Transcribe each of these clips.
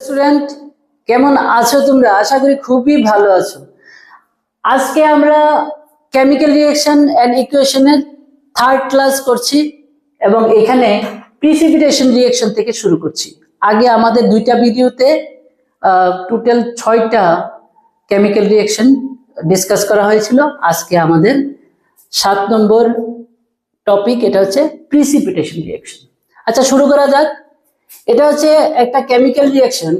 Student, কেমন আছো তোমরা? আশা করি খুবই ভালো আছো। আজকে আমরা কেমিক্যাল রিঅ্যাকশন এন্ড ইকুয়েশনের থার্ড ক্লাস করছি এবং এখানে প্রিসিপিটেশন রিঅ্যাকশন থেকে শুরু করছি। আগে আমাদের দুইটা ভিডিওতে টোটাল 6টা কেমিক্যাল রিঅ্যাকশন ডিসকাস করা হয়েছিল। আজকে আমাদের 7 নম্বর টপিক, এটা হচ্ছে প্রিসিপিটেশন রিঅ্যাকশন। আচ্ছা, শুরু করা যাক। এটা হচ্ছে একটা chemical reaction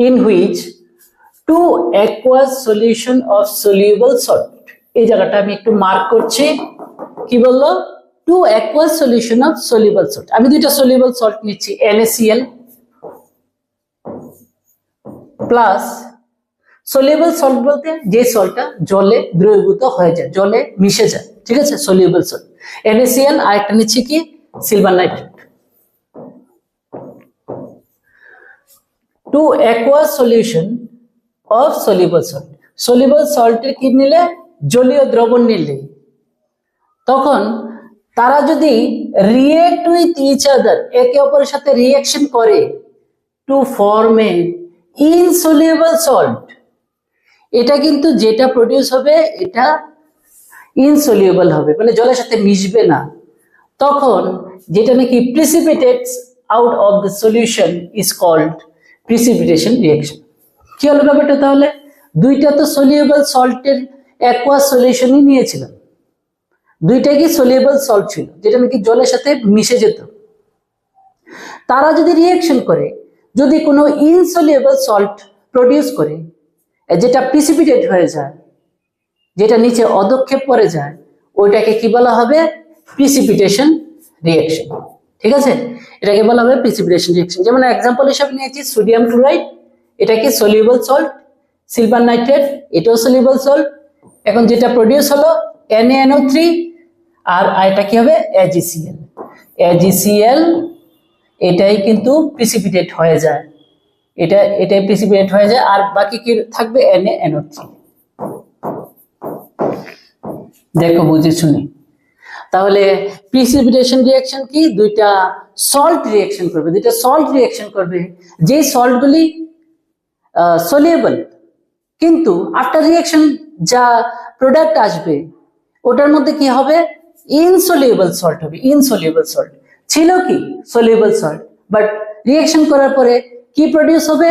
in which two aqueous solution of soluble salt, এই জায়গাটা আমি একটু মার্ক করছি। কি বললো? two aqueous solution of soluble salt। আমি দুইটা soluble salt নিচ্ছি, NaCl প্লাস soluble salt বলতে যে সল্টটা জলে দ্রবীভূত হয়ে যায়, জলে মিশে যায়, ঠিক আছে? soluble salt NaCl, আর একটা নিচ্ছি কি silver nitrate. To aqueous solution of soluble salt, soluble salt এর কি নিলে? জলীয় দ্রবণ নিলে, তখন তারা যদি রিয়েক্ট উইথ ইচ আদার, একে অপরের সাথে রিঅ্যাকশন করে to form A insoluble salt, এটা কিন্তু যেটা প্রডিউস হবে এটা ইনসলিউবল হবে, মানে জলের সাথে মিশবে না। তখন যেটা নাকি precipitates out of the solution is called precipitation reaction. কি হলো ব্যাপারটা তাহলে? দুইটা তো সলিউবল সল্টের অ্যাকোয়াস সলিউশনই নিয়েছিলাম, দুইটা কি সলিউবল সল্ট ছিল যেটা নাকি জলের সাথে মিশে যেত। তারা যদি রিঅ্যাকশন করে, যদি কোনো ইনসলিউবল সল্ট প্রডিউস করে, যেটা প্রিসিপিটেট হয়ে যায়, যেটা নিচে অধক্ষেপ করে যায়, ওইটাকে কি বলা হবে? Precipitation reaction. ঠিক আছে, এটাকে বলা হবে প্রিসিপিটেশন রিঅ্যাকশন। যেমন এক্সাম্পল হিসেবে নিয়েছি সোডিয়াম ক্লোরাইড, এটা কি সলিউবল সল্ট, সিলভার নাইট্রেট এটাও সলিউবল সল্ট। এখন যেটা প্রডিউস হলো NaNO3, আর এটা কি হবে? AgCl। AgCl এটাই কিন্তু প্রিসিপিটেট হয়ে যায়, এটাই প্রিসিপিটেট হয়ে যায়, আর বাকি কি থাকবে? NaNO3। দেখো বুঝে শুনি। তাহলে প্রিসিপিটেশন রিঅ্যাকশন কি? দুইটা সল্ট রিঅ্যাকশন করবে, দুইটা সল্ট রিঅ্যাকশন করবে, যে সল্টগুলি সলিউবল, কিন্তু আফটার রিঅ্যাকশন যা প্রোডাক্ট আসবে ওটার মধ্যে কি হবে? ইনসলিউবল সল্ট হবে। ইনসলিউবল সল্ট ছিল কি সলিউবল সল্ট, বাট রিঅ্যাকশন করার পরে কি প্রডিউস হবে?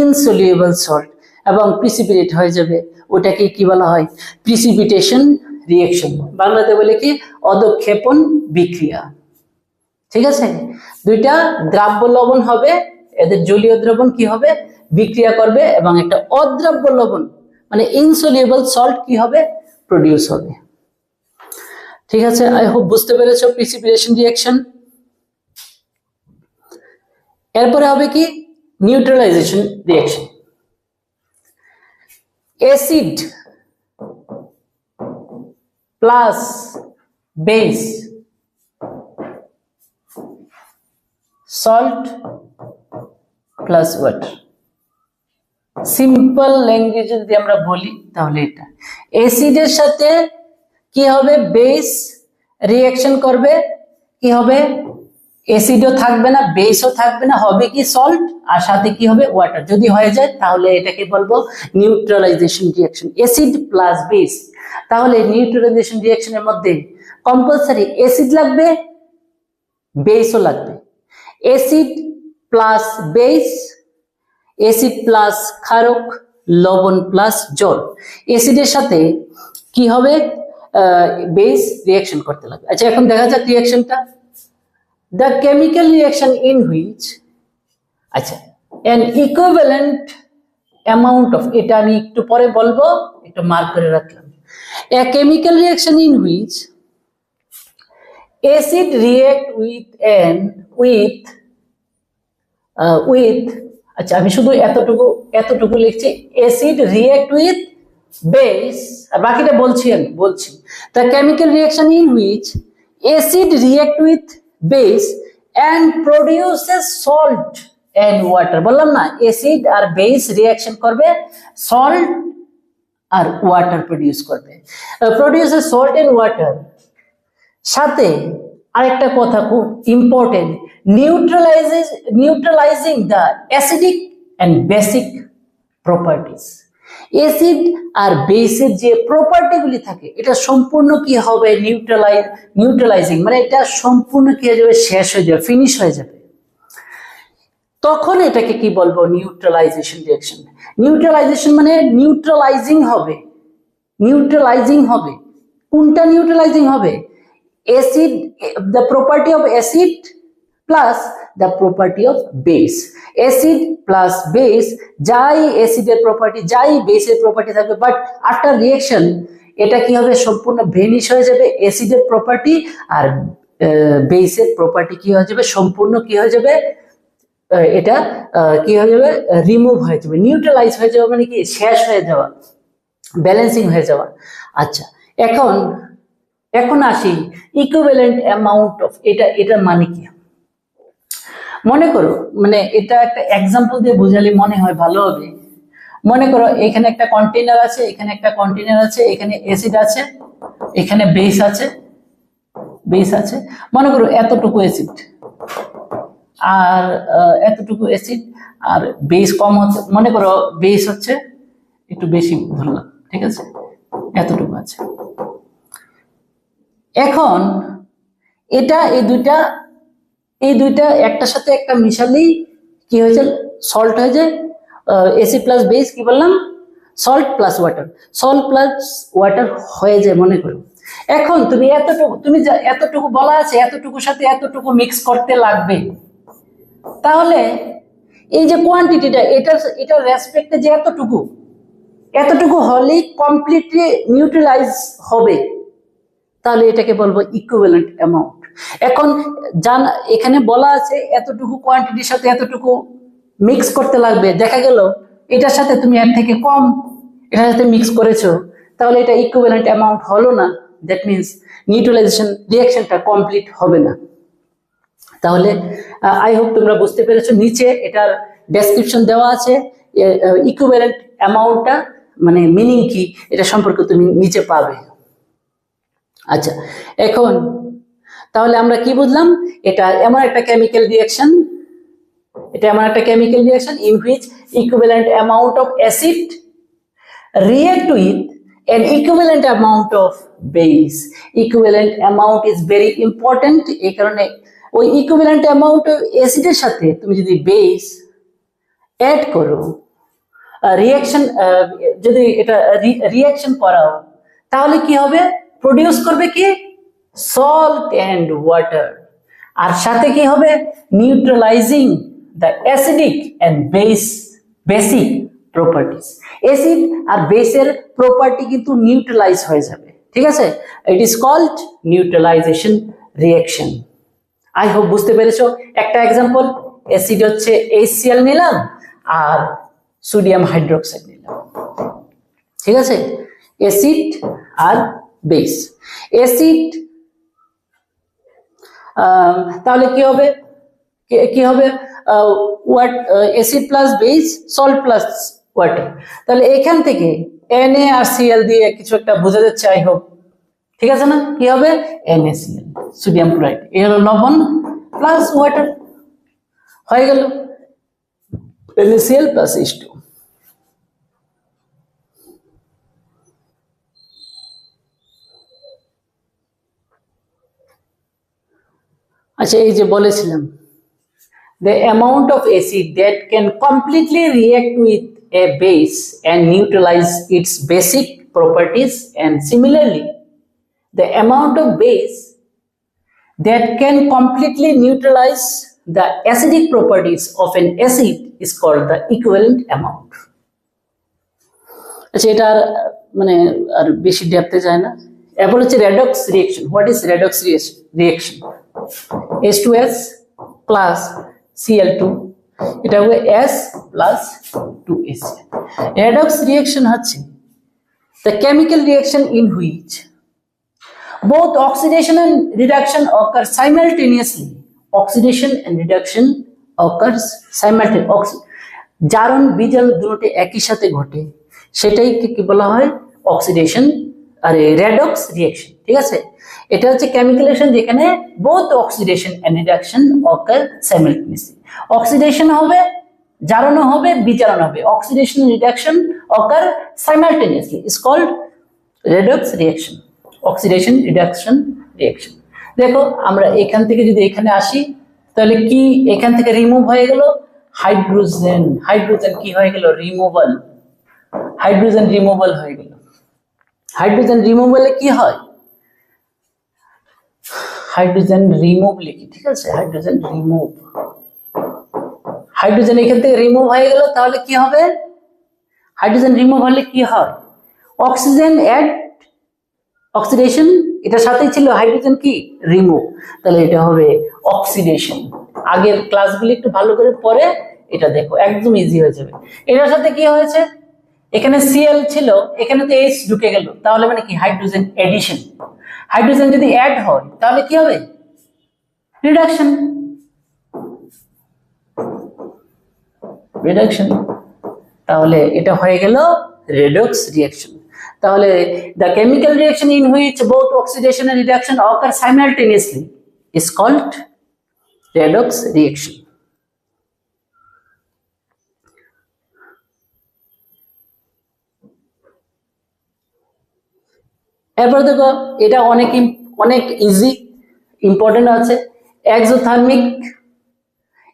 ইনসলিউবল সল্ট, এবং প্রিসিপিটেট হয়ে যাবে। ওটাকে কি বলা হয়? Precipitation reaction. বাংলাতে বলে কি? অধক্ষেপণ বিক্রিয়া। ঠিক আছে, দুইটা দ্রাব্য লবণ হবে, এদের জলীয় দ্রবণ কি হবে? বিক্রিয়া করবে, এবং একটা অদ্রাব্য লবণ মানে ইনসলিউবল সল্ট কি হবে? প্রডিউস হবে। ঠিক আছে, আই হোপ বুঝতে পেরেছো প্রিসিপিটেশন রিঅ্যাকশন। এরপরে হবে কি? Neutralization reaction. Acid plus base, salt plus water. Simple ল্যাঙ্গুয়েজে যদি আমরা বলি তাহলে এটা অ্যাসিডের সাথে কি হবে? বেস রিঅ্যাকশন করবে, কি হবে? অ্যাসিডও থাকবে না, বেসও থাকবে না, হবে কি? সল্ট, আর সাথে কি হবে? ওয়াটার। যদি হয়ে যায় তাহলে এটাকে বলবো neutralization reaction, acid plus base. তাহলে নিউট্রালাইজেশন রিঅ্যাকশনের মধ্যে কম্পালসারি অ্যাসিড লাগবে, বেসও লাগবে। Acid plus base, acid plus ক্ষারক, লবণ প্লাস জল। অ্যাসিডের সাথে কি হবে? বেস রিঅ্যাকশন করতে লাগবে। আচ্ছা, এখন দেখা যাক রিঅ্যাকশনটা। The chemical reaction in which, আচ্ছা, an equivalent amount of, এটা আমি একটু পরে বলবো, একটু মার্ক করে রাখলাম। A chemical reaction in which acid react with আচ্ছা, আমি শুধু এতটুকু লিখছি, acid react with base, আর বাকিটা বলছি। the chemical reaction in which acid react with base and produces salt and water। বললাম না, অ্যাসিড আর বেস রিঅ্যাকশন করবে, সল্ট আর ওয়াটার প্রডিউস করবে। প্রডিউসেস সল্ট এন্ড ওয়াটার, সাথে আরেকটা কথা খুব important, neutralizing the acidic and basic properties. Acid আর বেসের যে প্রপার্টিগুলি থাকে এটা সম্পূর্ণ কি হবে, নিউট্রালাইজিং, মানে এটা সম্পূর্ণ কি হয়ে যাবে, শেষ হয়ে যাবে, ফিনিশ হয়ে যাবে। তখন এটাকে কি বলবো, নিউট্রালাইজেশন রিঅ্যাকশন। নিউট্রালাইজেশন মানে নিউট্রালাইজিং হবে, নিউট্রালাইজিং হবে। কোনটা নিউট্রালাইজিং হবে? Acid, the property of acid plus the property of base. Acid plus base, যাই অ্যাসিডের প্রপার্টি যাই বেসের প্রপার্টি থাকবে, বাট আফটার রিঅ্যাকশন এটা কি হবে, সম্পূর্ণ ভেনিশ হয়ে যাবে। অ্যাসিডের প্রপার্টি আর বেসের প্রপার্টি কি হয়ে যাবে, সম্পূর্ণ কি হয়ে যাবে, এটা কি হয়ে যাবে, রিমুভ হয়ে যাবে, নিউট্রালাইজ হয়ে যাবে, মানে কি শেষ হয়ে যাওয়া, ব্যালেন্সিং হয়ে যাওয়া। আচ্ছা, এখন আসি ইকুইভ্যালেন্ট অ্যামাউন্ট অফ, এটার মানে কি? মনে করো, মানে এটা একটা এক্সাম্পল দিয়ে বোঝালে মনে হয় ভালো হবে। মনে করো এখানে একটা কন্টেইনার আছে, এখানে একটা কন্টেইনার আছে, এখানে অ্যাসিড আছে, এখানে বেস আছে, মনে করো এতটুকু অ্যাসিড আর এতটুকু অ্যাসিড আর বেস কম হচ্ছে, মনে করো বেস হচ্ছে একটু বেশি ধরলাম, ঠিক আছে, এতটুকু আছে। এখন এটা এই দুইটা একটার সাথে একটা মিশালেই কি হয়েছে, সল্ট হয়ে যায়। অ্যাসিড প্লাস বেস কি বললাম, সল্ট প্লাস ওয়াটার হয়ে যায়, মনে করো। এখন তুমি এতটুকু বলা আছে, এতটুকুর সাথে এতটুকু মিক্স করতে লাগবে, তাহলে এই যে কোয়ান্টিটিটা, এটার রেসপেক্টে যে এতটুকু হলেই কমপ্লিটলি নিউট্রালাইজ হবে, তাহলে এটাকে বলবো ইকুইভ্যালেন্ট অ্যামাউন্ট। এখন এখানে বলা আছে এতটুকু কোয়ান্টিটির সাথে এতটুকু মিক্স করতে লাগবে, দেখা গেল এটার সাথে তুমি এর থেকে কম এটার সাথে মিক্স করেছো, তাহলে এটা ইকুইভ্যালেন্ট অ্যামাউন্ট হলো না। দ্যাট মিনস নিউট্রালাইজেশন রিঅ্যাকশনটা কমপ্লিট হবে না। তাহলে আই হোপ তোমরা বুঝতে পেরেছো। নিচে এটার ডেসক্রিপশন দেওয়া আছে, ইকুইভ্যালেন্ট অ্যামাউন্টটা মানে মিনিং কি এটা সম্পর্কে তুমি নিচে পাবে। আচ্ছা, এখন তাহলে আমরা কি বুঝলাম, এটা এমন একটা chemical reaction, in which equivalent amount of acid react with an equivalent amount of base. Equivalent amount is very important, এই কারণে ওই equivalent amount of acid এর সাথে তুমি যদি বেস অ্যাড করো, রিঅ্যাকশন যদি এটা রিঅ্যাকশন করাও, তাহলে কি হবে, প্রডিউস করবে কি, সল্ট এন্ড ওয়াটার, আর সাথে কি হবে, neutralizing the acidic and basic properties. Acid আর বেসের প্রপার্টি কিন্তু নিউট্রালাইজ হয়ে যাবে, ঠিক আছে। It is called neutralization reaction. I hope বুঝতে পেরেছো। একটা এক্সাম্পল, অ্যাসিড হচ্ছে HCl নিলাম আর সোডিয়াম হাইড্রোক্সাইড নিলাম, ঠিক আছে, অ্যাসিড আর বেস। অ্যাসিড তাহলে কি হবে acid plus base, salt plus water. তাহলে এখান থেকে Na আর Cl দিয়ে কিছু একটা বোঝা যাচ্ছে, আই হোপ, ঠিক আছে না? কি হবে, NaCl, সোডিয়াম ক্লোরাইড, এই হলো লবণ প্লাস ওয়াটার, হয়ে গেল NaCl প্লাস H2। আচ্ছা, এই যে বলেছিলাম, the amount of acid that can completely react with a base and neutralize its basic properties, and similarly the amount of base that can completely neutralize the acidic properties of an acid is called the equivalent amount. আচ্ছা, এটা মানে আর বেশি ডেপথে যায় না। এরপর হচ্ছে redox reaction. What is redox reaction? H2S plus Cl2, এটা হবে S plus 2H। Redox reaction হচ্ছে the chemical reaction in which both oxidation and reduction occur simultaneously. Oxidation and reduction occurs simultaneously. জারণ বিজারণ দুটোটি একই সাথে ঘটে, সেটাই কি বলা হয়, অক্সিডেশন আরে রেডক্স রিঅ্যাকশন, ঠিক আছে। এটা হচ্ছে কেমিক্যাল রিঅ্যাকশন যেখানে both oxidation and reduction occur simultaneously. Oxidation হবে, জারণ হবে, বিজারণ হবে। Oxidation reduction occur simultaneously is called redox reaction, oxidation reduction reaction. দেখো আমরা এখান থেকে যদি এখানে আসি তাহলে কি এখান থেকে রিমুভ হয়ে গেল হাইড্রোজেন। হাইড্রোজেন কি হয়ে গেল? রিমুভাল। হাইড্রোজেন রিমুভাল হয়ে গেল। হাইড্রোজেন রিমুভালে কি হয়? হাইড্রোজেন রিমুভ লিখি, ঠিক আছে। হাইড্রোজেন রিমুভ, হাইড্রোজেন এখান থেকে রিমুভ হয়ে গেল, তাহলে কি হবে? হাইড্রোজেন রিমুভ হলে কি হয়? অক্সিজেন এড অক্সিডেশন, এটার সাথেই ছিল হাইড্রোজেন কি রিমুভ, তাহলে এটা হবে অক্সিডেশন। আগের ক্লাসগুলি একটু ভালো করে পরে এটা দেখো, একদম ইজি হয়ে যাবে। এটার সাথে কি হয়েছে? এখানে Cl ছিল, এখানে তো H ঢুকে গেল, তাহলে মানে কি হাইড্রোজেন এডিশন। হাইড্রোজেন যদি অ্যাড হয় তাহলে কি হবে? রিডাকশন। রিডাকশন, তাহলে এটা হয়ে গেল রেডক্স রিঅ্যাকশন। তাহলে the chemical reaction in which both oxidation and reduction occur simultaneously is called redox reaction. এরপর দেখো এটা অনেক অনেক ইজি, ইম্পর্টেন্ট আছে।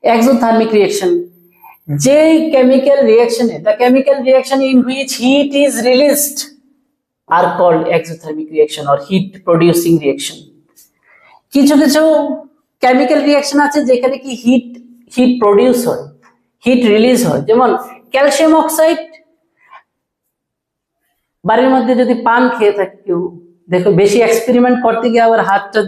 exothermic reaction, যে chemical রিঅ্যাকশনে the chemical reaction in which heat is released are called exothermic reaction or heat producing reaction. কিছু কিছু chemical reaction আছে যেখানে কি হিট প্রডিউস হয়, হিট রিলিজ হয়। যেমন ক্যালসিয়াম অক্সাইড, বাড়ির মধ্যে যদি পান খেয়ে থাকে কেউ, দেখো বেশি এক্সপেরিমেন্ট করতে গিয়ে আবার হাতটা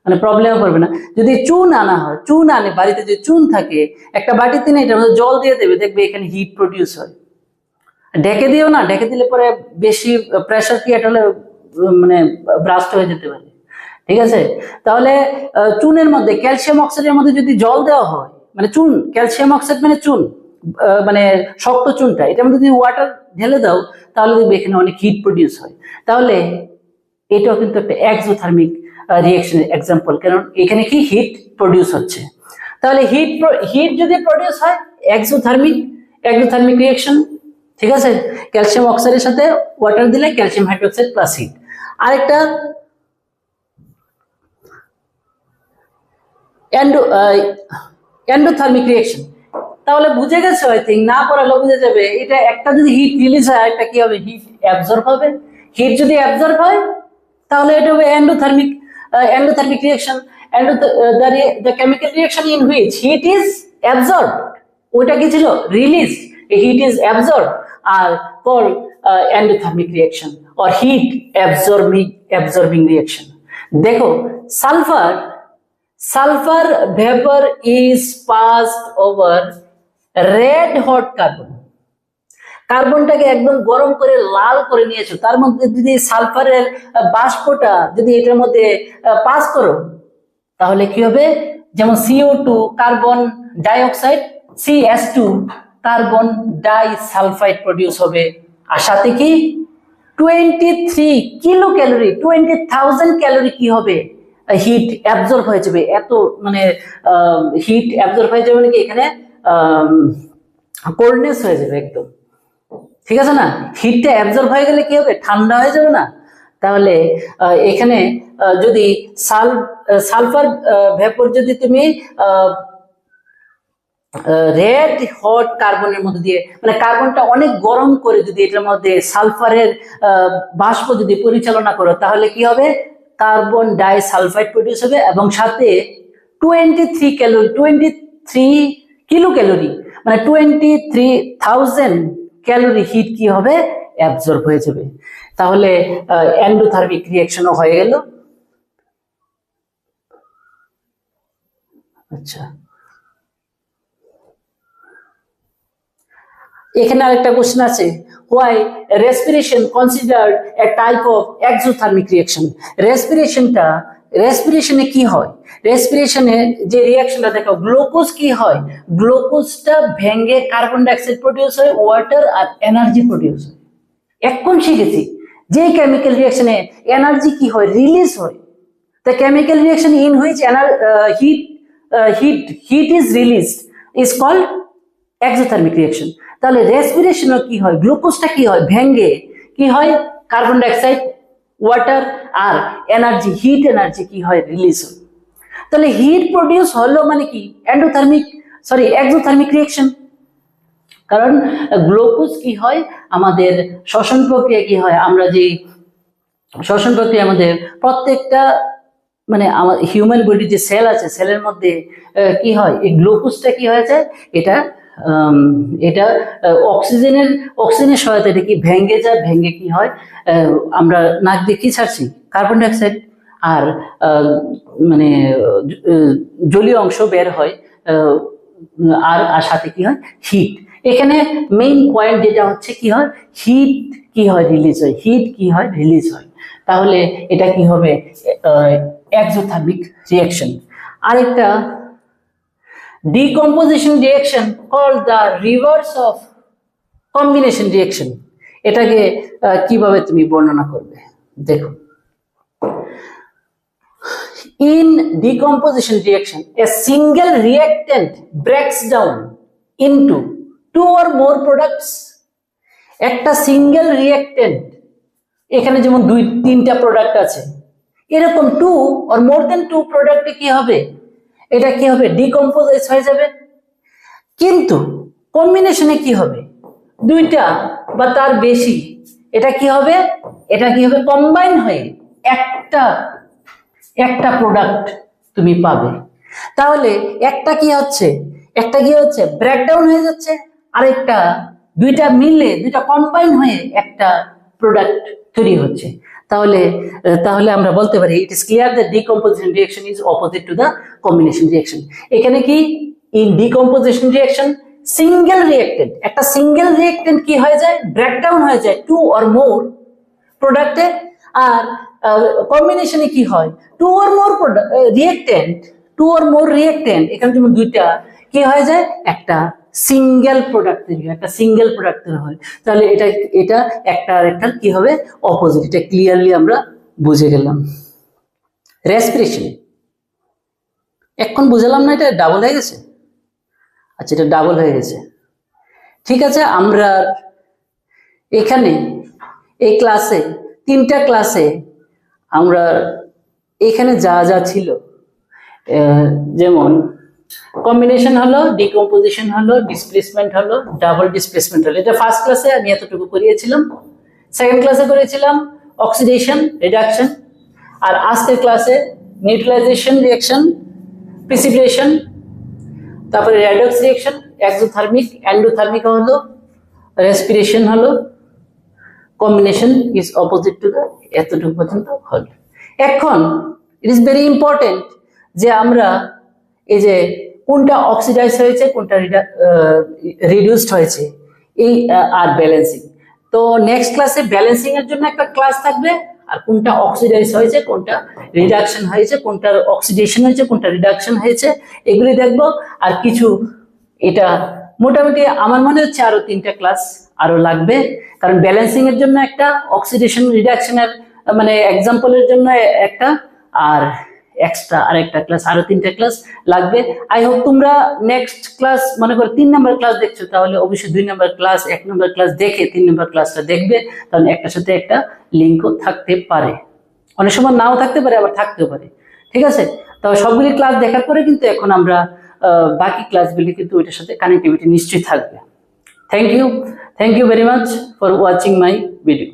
মানে প্রবলেম করবে না। যদি চুন আনা হয়, চুন আনে বাড়িতে, যদি চুন থাকে একটা বাটিতে নিয়ে এটার মধ্যে জল দিয়ে দেবে, দেখবে এখানে হিট প্রডিউস হয়। ঢেকে দিও না, ঢেকে দিলে পরে বেশি প্রেসার ক্রিয়েট হলে মানে ব্রাস্ট হয়ে যেতে পারে, ঠিক আছে। তাহলে চুনের মধ্যে ক্যালসিয়াম অক্সাইডের মধ্যে যদি জল দেওয়া হয়, মানে চুন, ক্যালসিয়াম অক্সাইড মানে চুন, মানে শক্ত চুনটা, এটার মধ্যে যদি ওয়াটার ঢেলে দাও তাহলে দেখবে এখানে অনেক হিট প্রডিউস হয়। তাহলে এটাও কিন্তু একটা এক্সোথার্মিক রিঅ্যাকশনের এক্সাম্পল, কারণ এখানে কি হিট প্রডিউস হচ্ছে। তাহলে হিট যদি প্রডিউস হয় এক্সোথার্মিক রিঅ্যাকশন, ঠিক আছে। ক্যালসিয়াম অক্সাইডের সাথে ওয়াটার দিলে ক্যালসিয়াম হাইড্রোক্সাইড প্লাস হিট। আরেকটা এন্ডোথার্মিক রিঅ্যাকশন। তাহলে বুঝে গেছো, আই থিঙ্ক, না পড়ালে বুঝে যাবে। এটা একটা যদি হিট রিলিজ হয়, একটা কি হবে? হিট অ্যাবজর্ব হবে। হিট যদি অ্যাবজর্ব হয় তাহলে এটা হবে endothermic reaction. the chemical reaction in which heat is absorbed, ওটা কি ছিল? Release. heat is absorbed are called endothermic reaction or heat absorbing reaction. দেখো sulfur vapor is passed over red hot carbon. কার্বনটাকে একদম গরম করে লাল করে নিয়েছো, তার মধ্যে যদি সালফারের বাষ্পটা যদি এটার মধ্যে পাস করো তাহলে কি হবে? যেমন CO2 carbon dioxide, CS2 carbon disulphide produce হবে। আর সাথে কি 23 কিলো ক্যালোরি, 20,000 ক্যালোরি কি হবে? হিট অ্যাবজর্ব হয়ে যাবে। এত মানে হিট অ্যাবজর্ব হয়ে যাবে মানে কি এখানে কোল্ডনেস হয়ে যাবে একদম, ঠিক আছে না। হিটটা অ্যাবজর্ব হয়ে গেলে কি হবে? ঠান্ডা হয়ে যাবে না। তাহলে এখানে যদি সালফার ভেপর যদি তুমি রেড হট কার্বনের মধ্যে দিয়ে, মানে কার্বনটা অনেক গরম করে যদি এটার মধ্যে সালফারের বাষ্প যদি পরিচালনা করো তাহলে কি হবে? কার্বন ডাইসালফাইড প্রডিউস হবে এবং সাথে 23 কিলো ক্যালোরি মানে 23,000 ক্যালোরি হিট কি হবে? অ্যাবজর্ব হয়ে যাবে। তাহলে এন্ডোথার্মিক রিঅ্যাকশনও হয়ে গেল। আচ্ছা, এখানে আরেকটা কোশ্চেন আছে, why respiration considered a type of exothermic reaction? রেসপিরেশনে কি হয়? রেসপিরেশনে যে রিঅ্যাকশনটা দেখো, গ্লুকোজ কি হয়? গ্লুকোজটা ভেঙে কার্বন ডাইঅক্সাইড প্রডিউস হয়, ওয়াটার আর এনার্জি প্রডিউস হয়। এখন শিখেছি যে কেমিক্যাল রিঅ্যাকশনে এনার্জি কি হয়, রিলিজ হয়। The chemical reaction in which heat is released is called exothermic reaction. তাহলে রেসপিরেশনও কি হয়, গ্লুকোজটা কি হয়, ভেঙে কি হয়, কার্বন ডাইঅক্সাইড, ওয়াটার আর এনার্জি, হিট এনার্জি কি হয়, রিলিজ হয়। তাহলে হিট প্রডিউস হলো মানে কি, এক্সোথার্মিক রিঅ্যাকশন। কারণ গ্লুকোজ কি হয়, আমাদের শ্বসন প্রক্রিয়া কি হয়, আমরা যে শ্বসন প্রক্রিয়া আমাদের প্রত্যেকটা মানে আমার হিউম্যান বডির যে সেল আছে, সেলের মধ্যে কি হয়, এই গ্লুকোজটা কি হয়ে যায়, এটা অক্সিজেনের সহায়তা এটা কি ভেঙে যায়, ভেঙে কি হয়, আমরা নাক দিয়ে কি ছাড়ছি, কার্বন ডাইঅক্সাইড আর মানে জলীয় অংশ বের হয়, আর সাথে কি হয়, হিট। এখানে মেইন পয়েন্ট যেটা হচ্ছে কি হয়, হিট কি হয়, রিলিজ হয়, হিট কি হয়, রিলিজ হয়। তাহলে এটা কি হবে, এক্সোথার্মিক রিঅ্যাকশন। আরেকটা decomposition reaction called the reverse of combination reaction. এটাকে কিভাবে তুমি বর্ণনা করবে, দেখো। In decomposition reaction, a single reactant breaks down into two or more products. একটা সিঙ্গেল রিঅ্যাক্টেন্ট, এখানে যেমন 2-3টা প্রোডাক্ট আছে, এরকম 2 or more than 2 প্রোডাক্টে কি হবে, এটা কি হবে, ডিকম্পোজ হয়ে যাবে। কিন্তু কম্বিনেশনে কি হবে, 2টা বা তার বেশি, এটা কি হবে, কম্বাইন হয়ে একটা প্রোডাক্ট তুমি পাবে। তাহলে একটা কি হচ্ছে ব্রেকডাউন হয়ে যাচ্ছে, আরেকটা 2টা মিলে, 2টা কম্বাইন হয়ে একটা প্রোডাক্ট তৈরি হচ্ছে। তাহলে আমরা বলতে পারি it is clear that decomposition reaction is opposite to the combination reaction. এখানে কি, ইন ডিকম্পোজিশন রিঅ্যাকশন একটা সিঙ্গেল রিঅ্যাক্টেন্ট কি হয়ে যায়, ব্রেকডাউন হয়ে যায় 2 or more প্রোডাক্টে। আর কম্বিনেশনে কি হয়, 2 or more রিঅ্যাক্টেন্ট, এখানে যেমন 2টা কি হয়ে যায়, একটা সিঙ্গেল প্রোডাক্ট তৈরি হয়। তাহলে এটা একটা আরেকটার কি হবে, অপোজিট। এটা ক্লিয়ারলি আমরা বুঝে গেলাম। রেসপিরেশন এখন বুঝলাম না, এটা ডাবল হয়ে গেছে। আচ্ছা, এটা ডাবল হয়ে গেছে, ঠিক আছে। আমরা এখানে এই ক্লাসে 3টা ক্লাসে আমরা এখানে যা ছিল, যেমন কম্বিনেশন হলো, ডিকম্পোজিশন হলো, ডিসপ্লেসমেন্ট হলো, ডাবল ডিসপ্লেসমেন্ট হলো, এটা ফার্স্ট ক্লাসে আমি এতটুকু করিয়েছিলাম। সেকেন্ড ক্লাসে করেছিলাম অক্সিডেশন, রিডাকশন। আর আজকের ক্লাসে নিউট্রালাইজেশন রিঅ্যাকশন, প্রিসিপিটেশন, তারপরে রেডক্স রিঅ্যাকশন, এক্সোথার্মিক, এন্ডোথার্মিক হলো, রেসপিরেশন হলো, combination is opposite to the, এতটুকু পর্যন্ত হলো। এখন ইট ইজ ভেরি ইম্পর্টেন্ট যে আমরা এই যে কোনটা অক্সিডাইজ হয়েছে, কোনটা রিডিউসড হয়েছে, এই আর ব্যালেন্সিং। তো নেক্সট ক্লাসে ব্যালেন্সিং এর জন্য একটা ক্লাস থাকবে, আর কোনটা অক্সিডাইজ হয়েছে, কোনটা রিডাকশন হয়েছে, কোনটার অক্সিডেশন হয়েছে, কোনটা রিডাকশন হয়েছে, এগুলি দেখবো। আর কিছু এটা মোটামুটি আমার মনে হচ্ছে আরো 3টা ক্লাস আরো লাগবে, কারণ ব্যালেন্সিং এর জন্য একটা, অক্সিডেশন রিডাকশনের মানে এক্সাম্পলের জন্য একটা, আর এক্সট্রা আরেকটা ক্লাস, আরো 3টা ক্লাস লাগবে। আই হোপ তোমরা নেক্সট ক্লাস, মনে করো 3 নম্বর ক্লাস দেখছো, তাহলে অবশ্যই 2 নম্বর ক্লাস, 1 নম্বর ক্লাস দেখে 3 নম্বর ক্লাসটা দেখবে, কারণ একটার সাথে একটা লিঙ্কও থাকতে পারে, অনেক সময় নাও থাকতে পারে, আবার থাকতেও পারে, ঠিক আছে। তবে সবগুলি ক্লাস দেখার পরে কিন্তু এখন আমরা বাকি ক্লাসগুলি কিন্তু ওইটার সাথে কানেক্টিভিটি নিশ্চয়ই থাকবে। Thank you very much for watching my video.